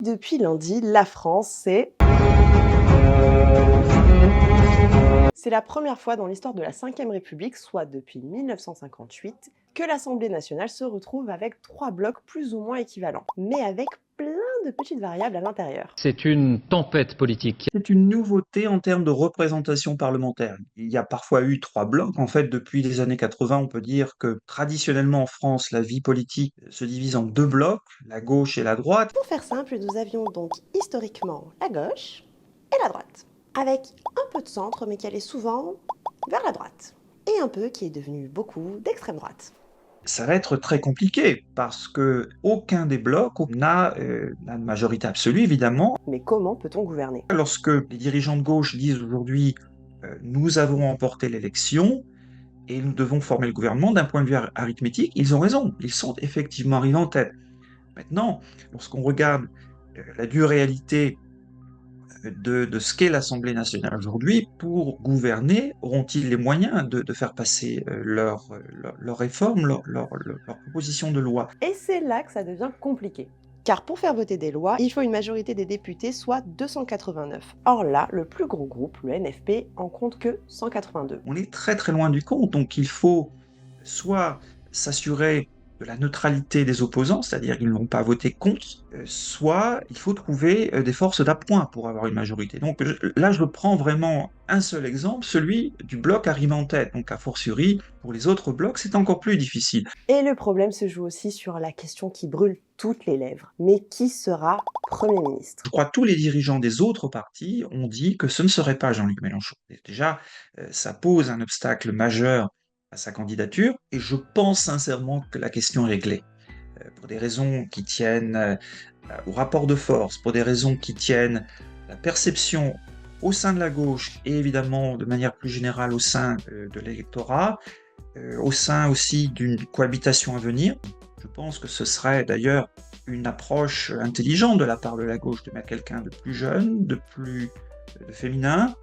Depuis lundi, la France, c'est la première fois dans l'histoire de la Ve République, soit depuis 1958, que l'Assemblée nationale se retrouve avec trois blocs plus ou moins équivalents, mais avec plein de petites variables à l'intérieur. C'est une tempête politique. C'est une nouveauté en termes de représentation parlementaire. Il y a parfois eu trois blocs. En fait, depuis les années 80, on peut dire que traditionnellement en France, la vie politique se divise en deux blocs, la gauche et la droite. Pour faire simple, nous avions donc historiquement la gauche et la droite, avec un peu de centre, mais qui allait souvent vers la droite, et un peu qui est devenu beaucoup d'extrême droite. Ça va être très compliqué parce que aucun des blocs n'a la majorité absolue, évidemment. Mais comment peut-on gouverner? Lorsque les dirigeants de gauche disent aujourd'hui nous avons emporté l'élection et nous devons former le gouvernement, d'un point de vue arithmétique, ils ont raison. Ils sont effectivement arrivés en tête. Maintenant, lorsqu'on regarde la dure réalité de ce qu'est l'Assemblée nationale aujourd'hui, pour gouverner, auront-ils les moyens de faire passer leurs réformes, leurs propositions de loi? Et c'est là que ça devient compliqué. Car pour faire voter des lois, il faut une majorité des députés, soit 289. Or là, le plus gros groupe, le NFP, en compte que 182. On est très très loin du compte, donc il faut soit s'assurer de la neutralité des opposants, c'est-à-dire qu'ils ne vont pas voter contre, soit il faut trouver des forces d'appoint pour avoir une majorité. Donc là, je prends vraiment un seul exemple, celui du bloc arrivé en tête. Donc a fortiori, pour les autres blocs, c'est encore plus difficile. Et le problème se joue aussi sur la question qui brûle toutes les lèvres. Mais qui sera Premier ministre? Je crois que tous les dirigeants des autres partis ont dit que ce ne serait pas Jean-Luc Mélenchon. Et déjà, ça pose un obstacle majeur à sa candidature, et je pense sincèrement que la question est réglée. Pour des raisons qui tiennent au rapport de force, pour des raisons qui tiennent à la perception au sein de la gauche et évidemment de manière plus générale au sein de l'électorat, au sein aussi d'une cohabitation à venir. Je pense que ce serait d'ailleurs une approche intelligente de la part de la gauche de mettre quelqu'un de plus jeune, de plus féminin,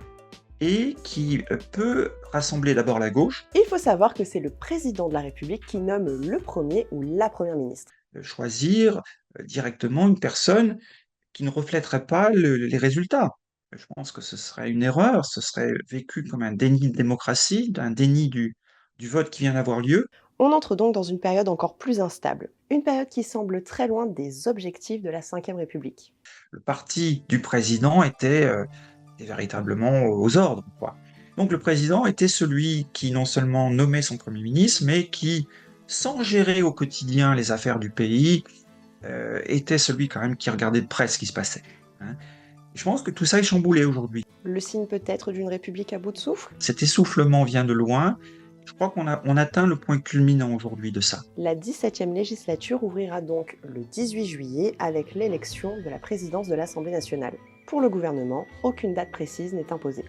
et qui peut rassembler d'abord la gauche. Il faut savoir que c'est le président de la République qui nomme le premier ou la première ministre. Choisir directement une personne qui ne reflèterait pas les résultats. Je pense que ce serait une erreur, ce serait vécu comme un déni de démocratie, un déni du vote qui vient d'avoir lieu. On entre donc dans une période encore plus instable, une période qui semble très loin des objectifs de la Ve République. Le parti du président était véritablement aux ordres, quoi. Donc le président était celui qui non seulement nommait son Premier ministre, mais qui, sans gérer au quotidien les affaires du pays, était celui quand même qui regardait de près ce qui se passait, hein. Je pense que tout ça est chamboulé aujourd'hui. Le signe peut-être d'une République à bout de souffle? Cet essoufflement vient de loin. Je crois qu'on atteint le point culminant aujourd'hui de ça. La 17e législature ouvrira donc le 18 juillet avec l'élection de la présidence de l'Assemblée nationale. Pour le gouvernement, aucune date précise n'est imposée.